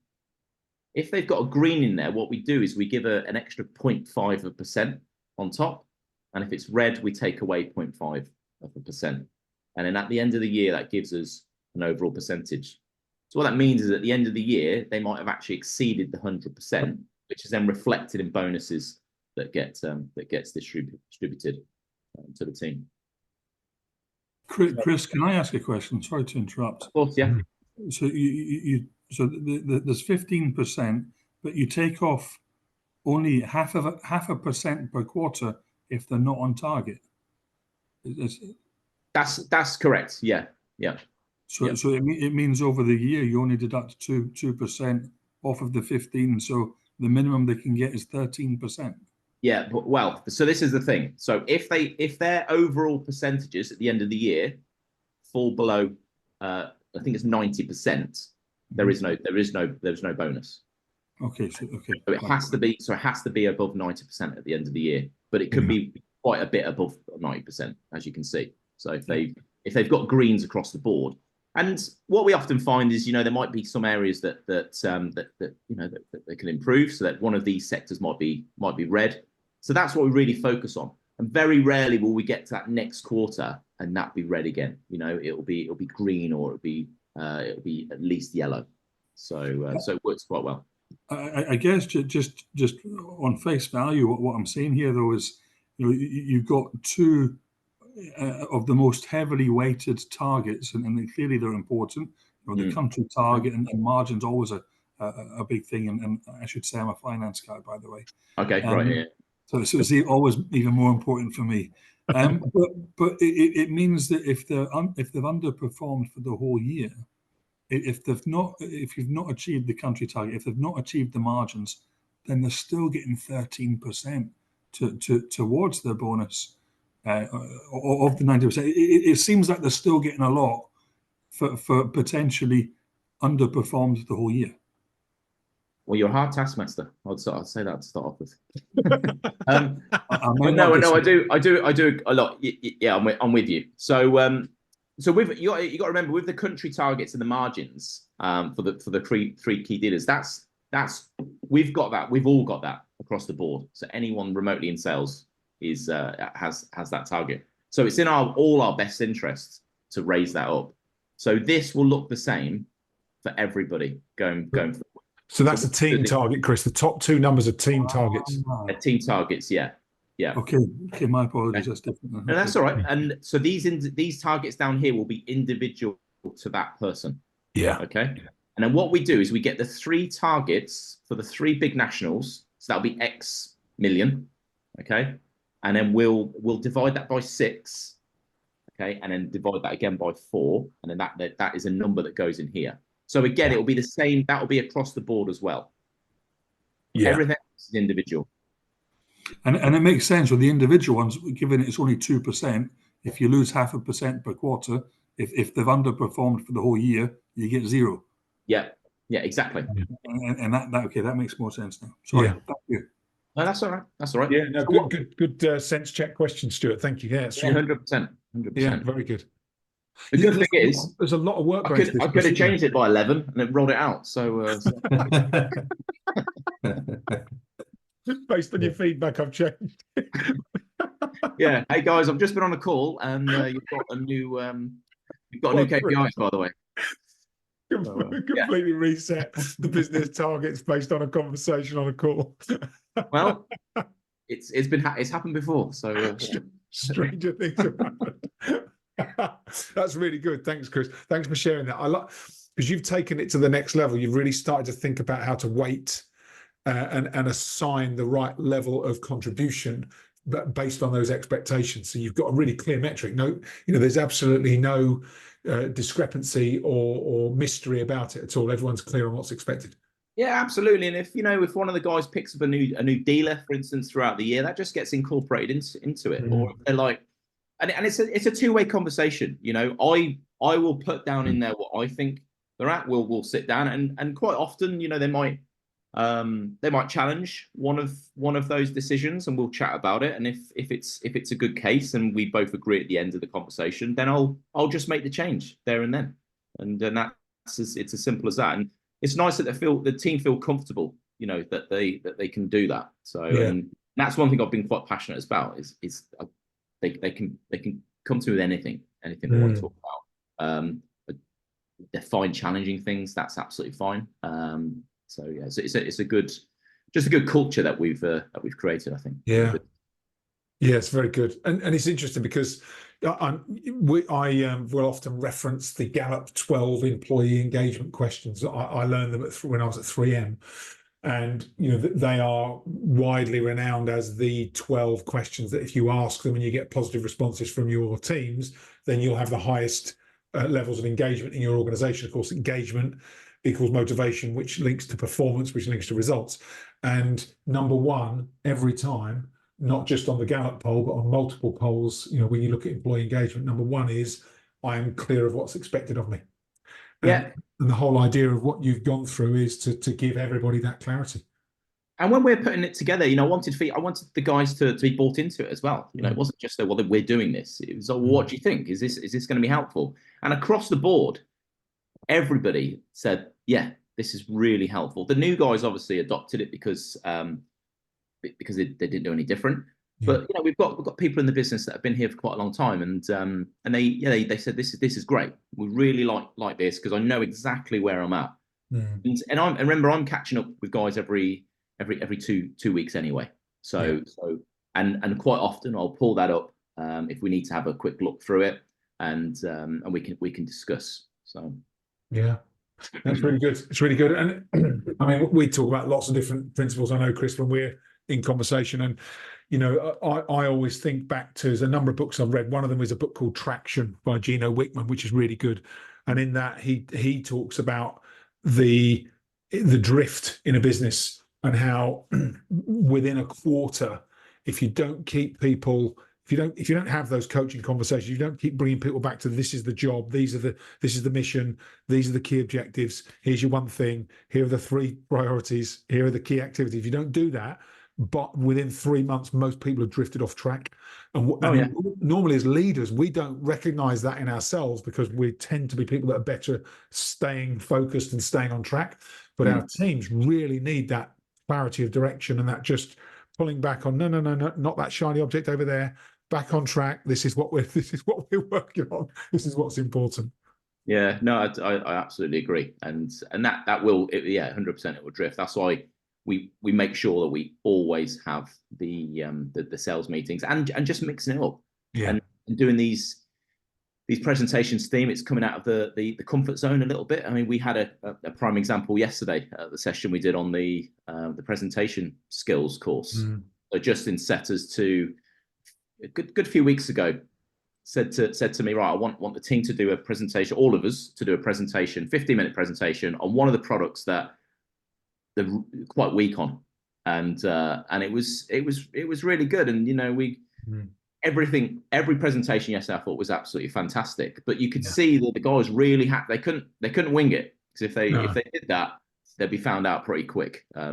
If they've got a green in there, what we do is we give an extra 0.5% on top. And if it's red, we take away 0.5%. And then at the end of the year, that gives us an overall percentage. So what that means is at the end of the year, they might have actually exceeded the 100%, which is then reflected in bonuses that gets distributed to the team.
Chris, can I ask a question? Sorry to interrupt.
Of course, yeah.
So there's 15%, but you take off only half a percent per quarter if they're not on target.
That's correct. Yeah.
So it means over the year you only deduct 2% off of the 15. So the minimum they can get is 13%.
Yeah, but well, so this is the thing. So if their overall percentages at the end of the year fall below, I think it's 90%, there's no bonus.
Okay. So
it has to be above 90% at the end of the year, but it could be quite a bit above 90%, as you can see. So if they've got greens across the board, and what we often find is, you know, there might be some areas that you know that they can improve. So that one of these sectors might be red. So that's what we really focus on. And very rarely will we get to that next quarter and that be red again. You know, it'll be green, or it'll be at least yellow. So it works quite well.
I guess just on face value, what I'm saying here though is, you know, you've got 2 of the most heavily weighted targets, and clearly they're important. You know, the country target and margin's always a big thing. And I should say I'm a finance guy, by the way.
Okay, right. Yeah.
So it's always even more important for me. But it means that if they've underperformed for the whole year, if you've not achieved the country target, if they've not achieved the margins, then they're still getting 13% towards their bonus of the 90%. It seems like they're still getting a lot for potentially underperformed the whole year.
Well, you're a hard taskmaster. I'd say that to start off with. No, I do a lot. Yeah, I'm with you. So with you got to remember, with the country targets and the margins for the three key dealers, we've got that. We've all got that across the board. So anyone remotely in sales has that target. So it's in all our best interests to raise that up. So this will look the same for everybody going forward.
So that's the team target, Chris. The top two numbers are team targets.
Team targets, yeah.
Okay, my apologies. That's different.
No, that's all right. And so these targets down here will be individual to that person.
Yeah.
Okay. And then what we do is we get the 3 targets for the 3 big nationals. So that'll be X million. Okay. And then we'll divide that by 6. Okay. And then divide that again by 4. And then that is a number that goes in here. So again, it will be the same. That will be across the board as well.
Yeah.
Everything is individual.
And it makes sense with the individual ones, given it's only 2%. If you lose 0.5% per quarter, if they've underperformed for the whole year, you get 0.
Yeah, exactly.
And that makes more sense now. Sorry,
yeah.
Thank you.
No, that's all right. That's all right.
Yeah, no, good sense check question, Stuart. Thank you. Yeah,
100%.
Yeah, very good.
The good thing is,
there's a lot of work.
I could have changed it by 11 and then rolled it out. So,
based on your feedback, I've changed.
Yeah. Hey guys, I've just been on a call and you've got a new KPIs, by the way.
Completely reset the business targets based on a conversation on a call.
Well, it's happened before, so
stranger things have happened. That's really good. Thanks, Chris. Thanks for sharing that. I like because you've taken it to the next level. You've really started to think about how to weight and assign the right level of contribution, but based on those expectations. So you've got a really clear metric. No, there's absolutely no discrepancy or mystery about it at all. Everyone's clear on what's expected.
Yeah, absolutely. And if one of the guys picks up a new dealer, for instance, throughout the year, that just gets incorporated into it. Or they're like, and it's a two-way conversation. I will put down in there what I think they're at. We'll sit down and quite often, they might challenge one of those decisions, and we'll chat about it. And if it's a good case and we both agree at the end of the conversation, then I'll just make the change there and then. And then it's as simple as that. And it's nice that the team feel comfortable, that they can do that. So and that's one thing I've been quite passionate about is they can come to me with anything they want to talk about. They're fine challenging things. That's absolutely fine. So yeah, it's a good culture that we've created, I think.
Yeah, it's very good, and it's interesting because I will often reference the Gallup 12 employee engagement questions. I learned them when I was at 3M, and they are widely renowned as the 12 questions that if you ask them and you get positive responses from your teams, then you'll have the highest levels of engagement in your organization. Of course, engagement equals motivation, which links to performance, which links to results. And number one, every time, not just on the Gallup poll, but on multiple polls, when you look at employee engagement, number one is I am clear of what's expected of me. And the whole idea of what you've gone through is to give everybody that clarity.
And when we're putting it together, I wanted the guys to be bought into it as well. It wasn't just that, well, we're doing this. It was, what do you think? Is this going to be helpful? And across the board, everybody said, yeah, this is really helpful. The new guys obviously adopted it because they didn't do any different. But we've got people in the business that have been here for quite a long time, and they said this is great. We really like this because I know exactly where I'm at. And I remember I'm catching up with guys every 2 weeks anyway. So quite often I'll pull that up if we need to have a quick look through it, and we can discuss. So yeah.
That's really good. It's really good. And I mean, we talk about lots of different principles. I know, Chris, when we're in conversation, and I always think back to there's a number of books I've read. One of them is a book called Traction by Gino Wickman, which is really good. And in that he talks about the drift in a business and how within a quarter, if you don't keep people, if you don't have those coaching conversations, you don't keep bringing people back to this is the job, this is the mission, these are the key objectives, here's your one thing, here are the 3 priorities, here are the key activities. If you don't do that, but within 3 months, most people have drifted off track. And normally as leaders, we don't recognize that in ourselves because we tend to be people that are better staying focused and staying on track. But our teams really need that clarity of direction and that just pulling back on no, not that shiny object over there. Back on track. This is what we're working on. This is what's important.
Yeah, no, I absolutely agree, and that will, yeah, 100% it will drift. That's why we make sure that we always have the sales meetings and just mixing it up
Yeah.
and doing these presentations theme. It's coming out of the comfort zone a little bit. I mean, we had a prime example yesterday at the session we did on the presentation skills course. So Justin set us to a good few weeks ago. Said to me, right, I want the team to do a presentation, all of us to do a presentation, 15-minute presentation on one of the products that they're quite weak on, and it was really good. And every presentation yesterday I thought was absolutely fantastic. But you could see that the guys really had they couldn't wing it, because if they did that, they'd be found out pretty quick.
There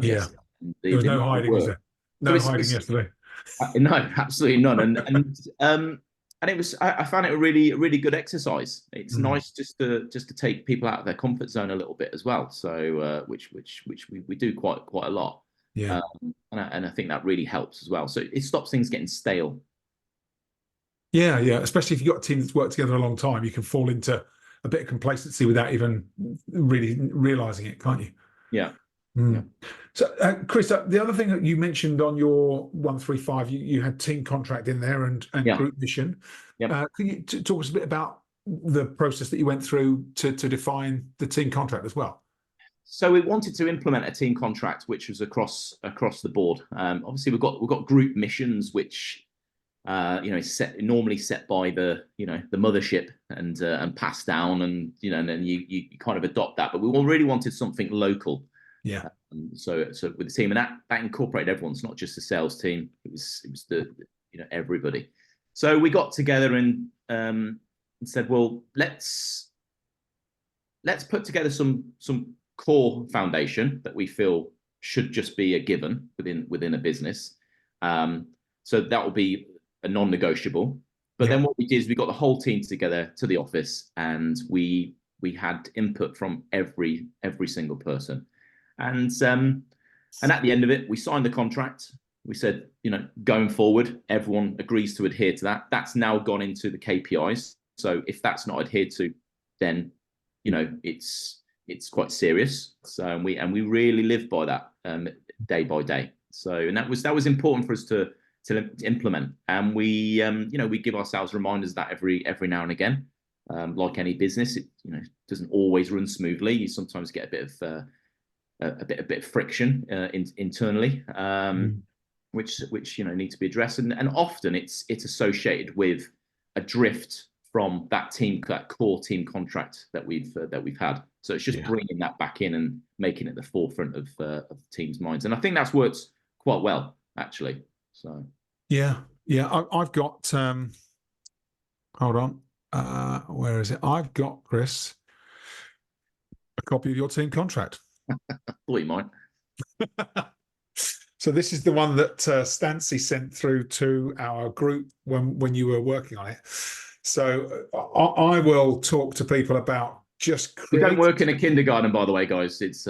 was no hiding, was there? No hiding yesterday.
No, absolutely none. And it was, I found it a really good exercise. It's nice just to take people out of their comfort zone a little bit as well. So which we do quite a lot.
Yeah.
And I think that really helps as well. So it stops things getting stale.
Yeah. Especially if you've got a team that's worked together a long time, you can fall into a bit of complacency without even really realizing it, can't you?
Yeah.
Yeah. So, Chris, the other thing that you mentioned on your 135, you had team contract in there and group mission.
Yeah.
Can you talk us a bit about the process that you went through to define the team contract as well?
So we wanted to implement a team contract, which was across the board. Obviously, we've got group missions, which is normally set by the mothership and passed down, and and then you kind of adopt that. But we really wanted something local.
Yeah.
So with the team, and that incorporated everyone. It's not just the sales team. It was the everybody. So we got together and said, well, let's put together some core foundation that we feel should just be a given within a business. So that will be a non-negotiable. But then what we did is we got the whole team together to the office, and we had input from every single person. And at the end of it, we signed the contract. We said, going forward, everyone agrees to adhere to that. That's now gone into the KPIs. So if that's not adhered to, then it's quite serious. So we really live by that day by day. So and that was important for us to implement. And we give ourselves reminders of that every now and again. Like any business, it doesn't always run smoothly. You sometimes get a bit of friction internally, which need to be addressed, and often it's associated with a drift from that core team contract that we've had. So it's just bringing that back in and making it the forefront of the team's minds, and I think that's worked quite well, actually. So
I've got hold on, where is it? I've got, Chris, a copy of your team contract.
Thought you might.
So this is the one that Stancy sent through to our group when you were working on it. So I will talk to people about just
we don't work in a kindergarten, by the way, guys. It's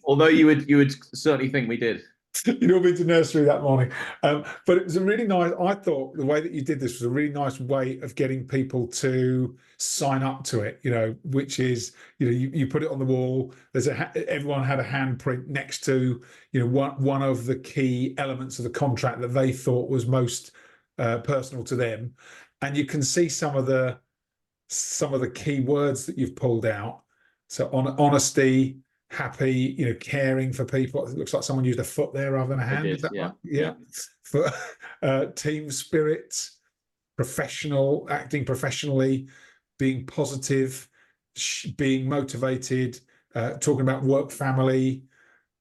although you would certainly think we did.
You'd all been to nursery that morning. But it was a really nice, I thought the way that you did this was a really nice way of getting people to sign up to it, which is, you put it on the wall. Everyone had a handprint next to, one of the key elements of the contract that they thought was most personal to them. And you can see some of the key words that you've pulled out. So honesty, happy, caring for people. It looks like someone used a foot there rather than a hand. Is that right? Yeah. For team spirit, professional, acting professionally, being positive, being motivated, talking about work, family,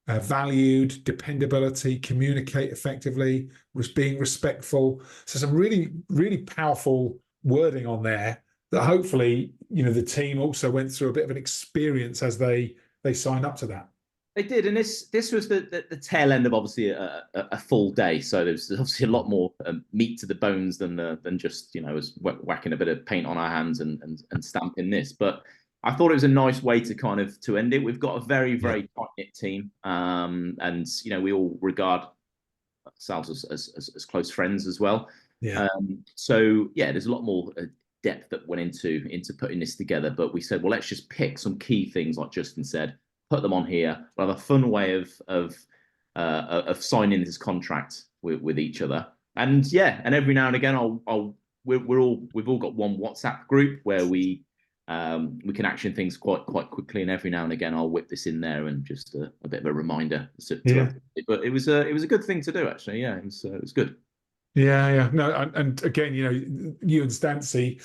valued, dependability, communicate effectively, being respectful. So some really, really powerful wording on there that hopefully, the team also went through a bit of an experience as they signed up to that.
They did, and this was the tail end of obviously a full day. So there's obviously a lot more meat to the bones than just us whacking a bit of paint on our hands and stamping this. But I thought it was a nice way to end it. We've got a very very tight knit team, and we all regard ourselves as close friends as well.
Yeah.
So there's a lot more depth that went into putting this together, but we said, well, let's just pick some key things, like Justin said, put them on here. We'll have a fun way of signing this contract with each other. And yeah, and every now and again, we've all got one WhatsApp group where we can action things quite quickly, and every now and again I'll whip this in there and just a bit of a reminder. But it was a good thing to do, actually. Yeah, it was good.
Yeah. No, and again, you and Stancy,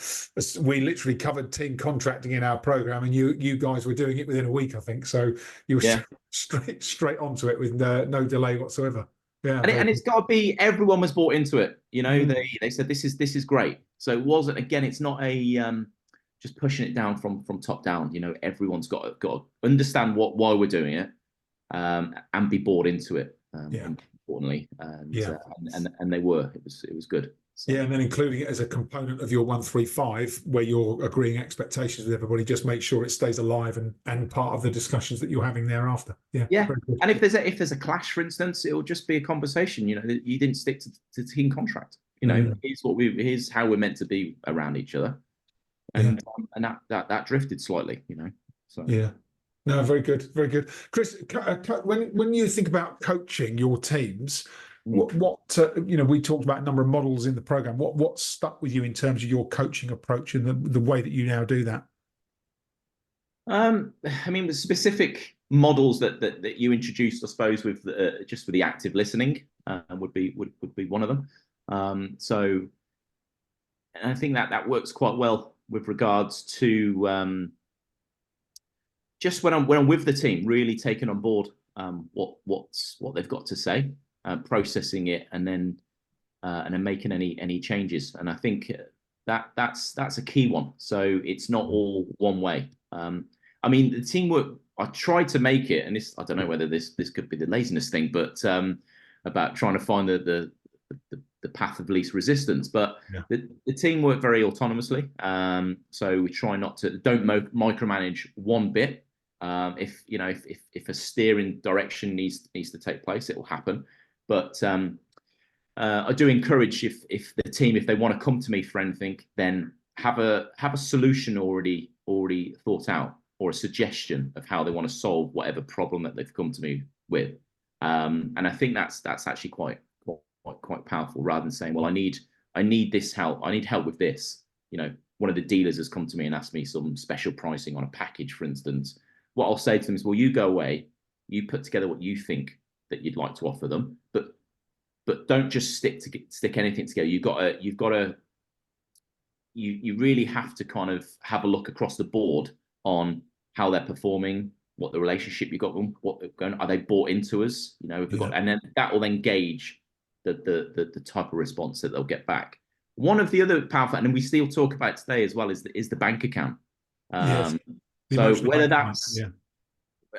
we literally covered team contracting in our program, and you guys were doing it within a week, I think. So you were straight onto it with no delay whatsoever. Yeah,
and it's got to be, everyone was bought into it. They said this is great. So it wasn't, again, it's not a just pushing it down from top down. Everyone's got to understand why we're doing it, and be bought into it. Importantly, and they were. It was good. So.
Yeah, and then including it as a component of your 135, where you're agreeing expectations with everybody, just make sure it stays alive and part of the discussions that you're having thereafter. Yeah.
And if there's a clash, for instance, it'll just be a conversation. You didn't stick to team contract. Here's how we're meant to be around each other, and that drifted slightly. So
yeah. No, very good, very good, Chris. When you think about coaching your teams, what we talked about a number of models in the program. What stuck with you in terms of your coaching approach and the way that you now do that?
The specific models that you introduced, I suppose, with just for the active listening, would be one of them. So, and I think that works quite well with regards to. Just when I'm with the team, really taking on board what they've got to say, processing it, and then making any changes. And I think that's a key one. So it's not all one way. The teamwork, I tried to make it, and this, I don't know whether this could be the laziness thing, but about trying to find the path of least resistance. But the team work very autonomously. So we try don't micromanage one bit. If a steering direction needs to take place, it will happen. But I do encourage, if the team, if they want to come to me for anything, then have a solution already thought out, or a suggestion of how they want to solve whatever problem that they've come to me with. And I think that's actually quite powerful, rather than saying, well, I need this help. I need help with this. One of the dealers has come to me and asked me some special pricing on a package, for instance. What I'll say to them is, well, you go away, you put together what you think that you'd like to offer them, but don't just stick anything together. You really have to kind of have a look across the board on how they're performing, what the relationship you got them, are they bought into us? And then that will then gauge the type of response that they'll get back. One of the other powerful, and we still talk about today as well, is the bank account. So whether that's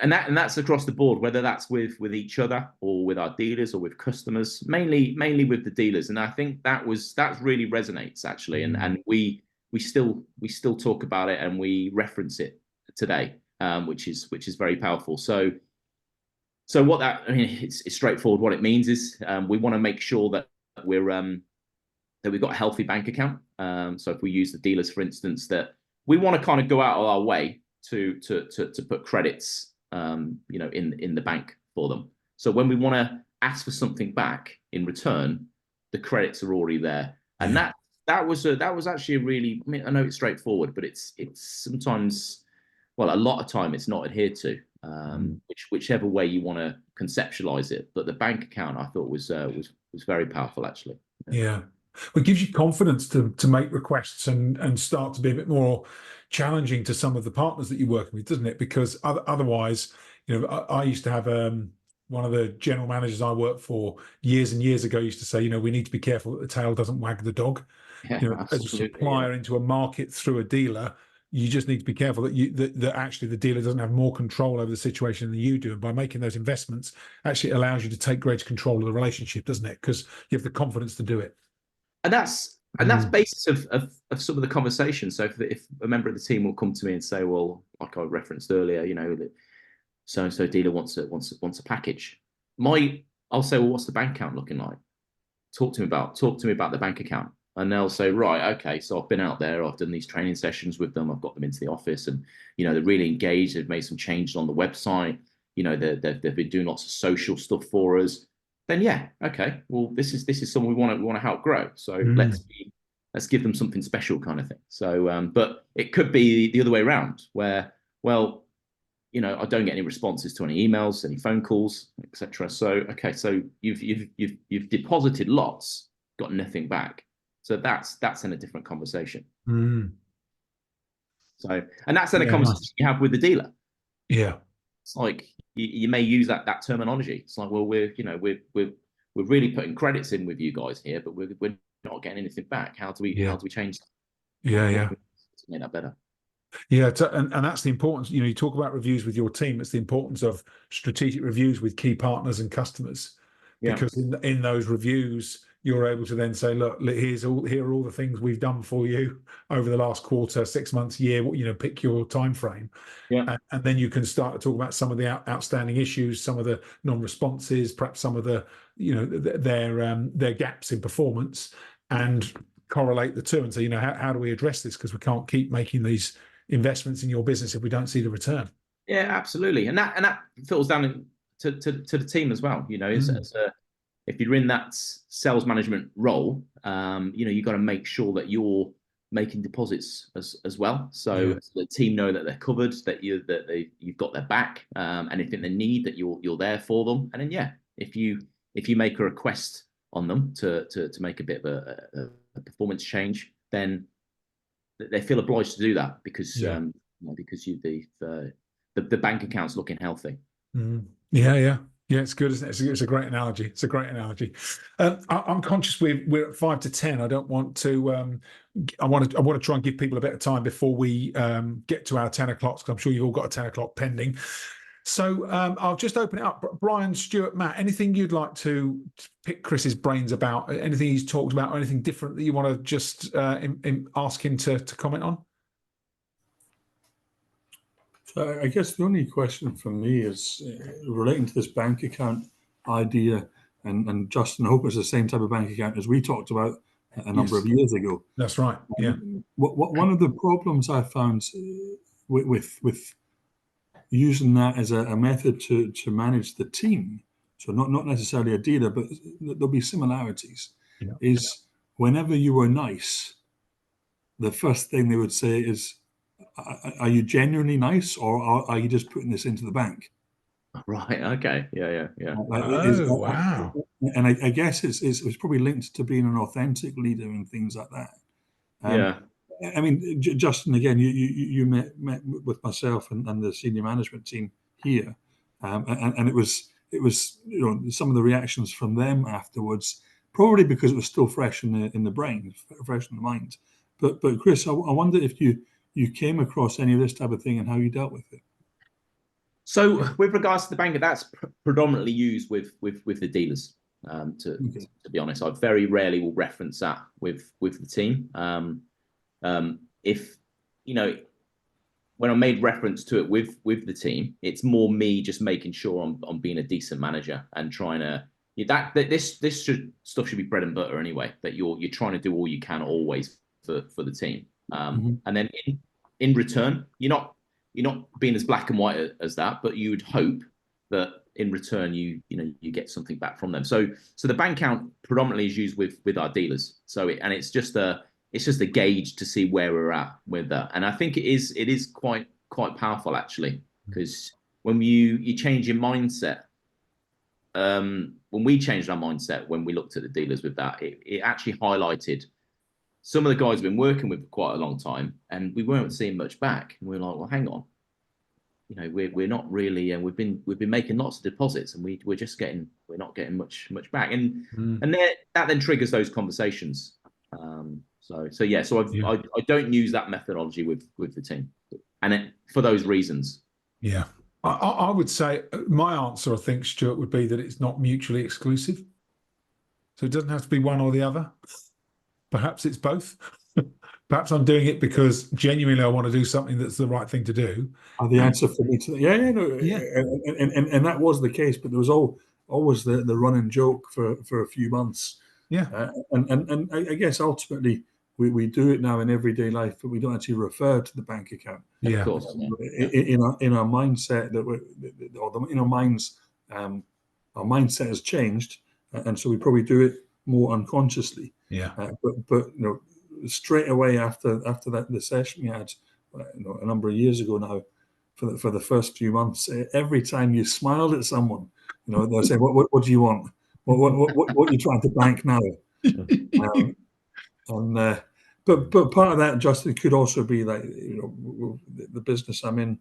and that's across the board, whether that's with each other or with our dealers or with customers, mainly with the dealers. And I think that really resonates, actually, and we still talk about it, and we reference it today, which is very powerful. So what it's straightforward. What it means is we want to make sure that we've got a healthy bank account. So if we use the dealers, for instance, that we want to kind of go out of our way to put credits, in the bank for them. So when we want to ask for something back in return, the credits are already there. And that was actually a really, I know it's straightforward, but it's sometimes, well, a lot of time it's not adhered to, whichever way you want to conceptualize it. But the bank account, I thought, was very powerful, actually.
Yeah. Well, it gives you confidence to make requests and start to be a bit more challenging to some of the partners that you're working with, doesn't it? Because otherwise, I used to have one of the general managers I worked for years and years ago used to say, we need to be careful that the tail doesn't wag the dog. As a supplier into a market through a dealer, you just need to be careful that actually the dealer doesn't have more control over the situation than you do. And by making those investments, actually it allows you to take greater control of the relationship, doesn't it? Because you have the confidence to do it.
And that's basis of some of the conversation. So if a member of the team will come to me and say, well, like I referenced earlier, that so-and-so dealer wants a package. I'll say, well, what's the bank account looking like? Talk to me about the bank account. and they'll say, right, okay, so I've been out there, I've done these training sessions with them, I've got them into the office, and they're really engaged. They've made some changes on the website. They've been doing lots of social stuff for us. Then yeah, okay, well, this is someone we want to help grow. So let's give them something special, kind of thing. So, but it could be the other way around, where, well, I don't get any responses to any emails, any phone calls, etc. So okay, so you've deposited lots, got nothing back. So that's in a different conversation. So, and that's in a conversation you have with the dealer.
Yeah,
it's like you may use that terminology. It's like, well, we're really putting credits in with you guys here, but we're not getting anything back. How do we change that?
Yeah.
To make that better.
Yeah, and that's the importance. You talk about reviews with your team. It's the importance of strategic reviews with key partners and customers, because in those reviews you're able to then say, look, here are all the things we've done for you over the last quarter, 6 months, year. Pick your time frame, and then you can start to talk about some of the outstanding issues, some of the non-responses, perhaps some of the their gaps in performance, and correlate the two and say, how do we address this, because we can't keep making these investments in your business if we don't see the return.
Yeah, absolutely, and that filters down to the team as well. If you're in that sales management role, you got to make sure that you're making deposits as well, so the team know that they're covered, that you've got their back, anything they need, that you're there for them. And then if you make a request on them to make a bit of a performance change, then they feel obliged to do that, because because the bank account's looking healthy.
Yeah, it's good, isn't it? It's a great analogy. I'm conscious we're at 5 to 10. I don't want to. I want to try and give people a bit of time before we get to our 10 o'clock, because I'm sure you've all got a 10 o'clock pending. So I'll just open it up. Brian, Stuart, Matt, anything you'd like to pick Chris's brains about? Anything he's talked about, or anything different that you want to just ask him to comment on?
So I guess the only question from me is relating to this bank account idea, and Justin, I hope it's the same type of bank account as we talked about a number of years ago.
That's right. Yeah.
One of the problems I found with using that as a method to manage the team, so not necessarily a dealer, but there'll be similarities, is whenever you were nice, the first thing they would say is, are you genuinely nice, or are you just putting this into the bank?
Right. Okay. Yeah.
Wow.
And I guess it's probably linked to being an authentic leader and things like that. I mean, Justin, again, you met with myself and the senior management team here, and it was some of the reactions from them afterwards, probably because it was still fresh in the brain, fresh in the mind. But Chris, I wonder if you came across any of this type of thing and how you dealt with it.
So with regards to the bank, that's predominantly used with the dealers. To be honest, I very rarely will reference that with the team. If when I made reference to it with the team, it's more me just making sure I'm being a decent manager and trying to this stuff should be bread and butter anyway. That you're trying to do all you can always for the team. And then in return, you're not being as black and white as that, but you would hope that in return you get something back from them. So the bank account predominantly is used with our dealers. So it's just a gauge to see where we're at with that. And I think it is quite powerful, actually, because when you change your mindset, when we changed our mindset when we looked at the dealers with that, it actually highlighted some of the guys we've been working with for quite a long time, and we weren't seeing much back. And we were like, well, hang on, we're not really, and we've been making lots of deposits, and we're not getting much back, and that then triggers those conversations. So I don't use that methodology with the team, and for those reasons.
Yeah, I would say my answer, I think, Stuart, would be that it's not mutually exclusive. So it doesn't have to be one or the other. Perhaps it's both. Perhaps I'm doing it because genuinely I want to do something that's the right thing to do.
The answer for me to and that was the case, but there was always the running joke for a few months. And I guess ultimately we do it now in everyday life, but we don't actually refer to the bank account.
Of course.
In our mindset in our minds, our mindset has changed, and so we probably do it more unconsciously. But straight away after the session we had, a number of years ago now, for the first few months, every time you smiled at someone, they'll say, "What do you want? What are you trying to bank now?" But part of that, Justin, could also be like the business I'm in.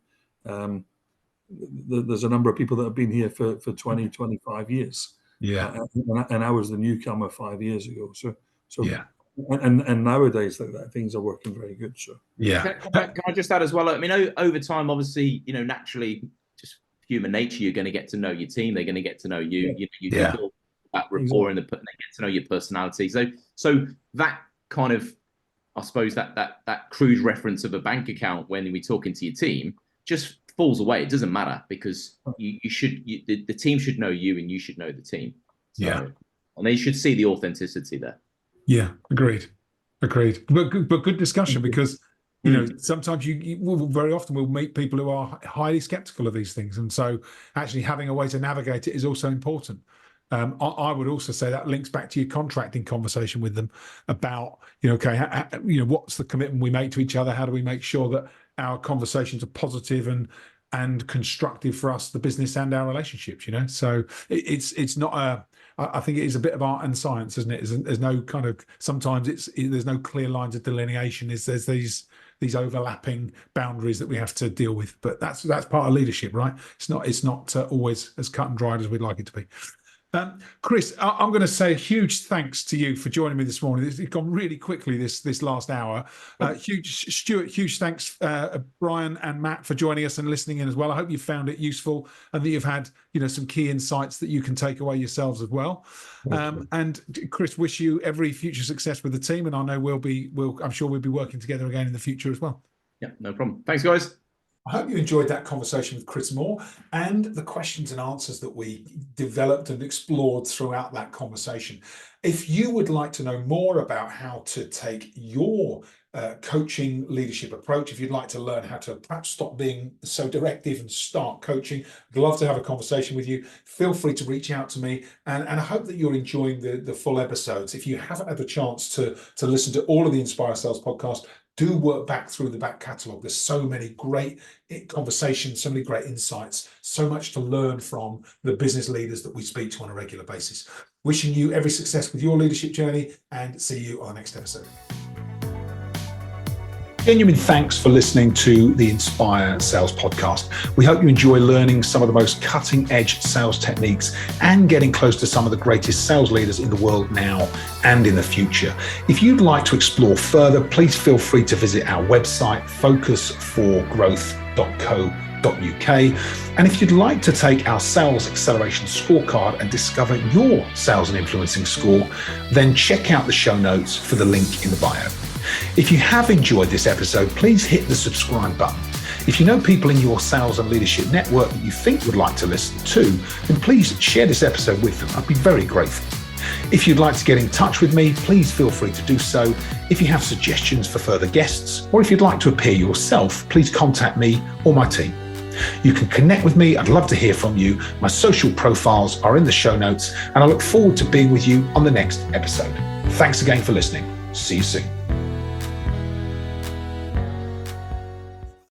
There's a number of people that have been here for 20, 25 years. And I was the newcomer 5 years ago. So and nowadays things are working very good. So
Can I just add as well? I mean, over time, obviously, naturally, just human nature, you're going to get to know your team. They're going to get to know you. You build that rapport, and they get to know your personality. So that kind of, I suppose that crude reference of a bank account when we're talking to your team just falls away. It doesn't matter, because the team should know you, and you should know the team. And they should see the authenticity there.
Agreed. But good discussion, because sometimes you very often we'll meet people who are highly skeptical of these things, and so actually having a way to navigate it is also important. I would also say that links back to your contracting conversation with them about, what's the commitment we make to each other? How do we make sure that our conversations are positive and constructive for us, the business, and our relationships? So it's not I think it is a bit of art and science, isn't it? There's no kind of, sometimes there's no clear lines of delineation. There's these overlapping boundaries that we have to deal with, but that's part of leadership, right? It's not always as cut and dried as we'd like it to be. Chris, I'm going to say a huge thanks to you for joining me this morning. It's gone really quickly this last hour. Huge thanks, Brian and Matt, for joining us and listening in as well. I hope you found it useful and that you've had some key insights that you can take away yourselves as well. And Chris, wish you every future success with the team, and I know I'm sure we'll be working together again in the future as well.
Yeah, no problem. Thanks, guys.
I hope you enjoyed that conversation with Chris Moore and the questions and answers that we developed and explored throughout that conversation. If you would like to know more about how to take your coaching leadership approach, if you'd like to learn how to perhaps stop being so directive and start coaching, I'd love to have a conversation with you. Feel free to reach out to me, and I hope that you're enjoying the full episodes. If you haven't had the chance to listen to all of the Inspire Sales podcast, do work back through the back catalogue. There's so many great conversations, so many great insights, so much to learn from the business leaders that we speak to on a regular basis. Wishing you every success with your leadership journey, and see you on the next episode. Genuine thanks for listening to the Inspire Sales podcast. We hope you enjoy learning some of the most cutting edge sales techniques and getting close to some of the greatest sales leaders in the world now and in the future. If you'd like to explore further, please feel free to visit our website, focusforgrowth.co.uk. And if you'd like to take our Sales Acceleration Scorecard and discover your sales and influencing score, then check out the show notes for the link in the bio. If you have enjoyed this episode, please hit the subscribe button. If you know people in your sales and leadership network that you think would like to listen to, then please share this episode with them. I'd be very grateful. If you'd like to get in touch with me, please feel free to do so. If you have suggestions for further guests, or if you'd like to appear yourself, please contact me or my team. You can connect with me. I'd love to hear from you. My social profiles are in the show notes, and I look forward to being with you on the next episode. Thanks again for listening. See you soon.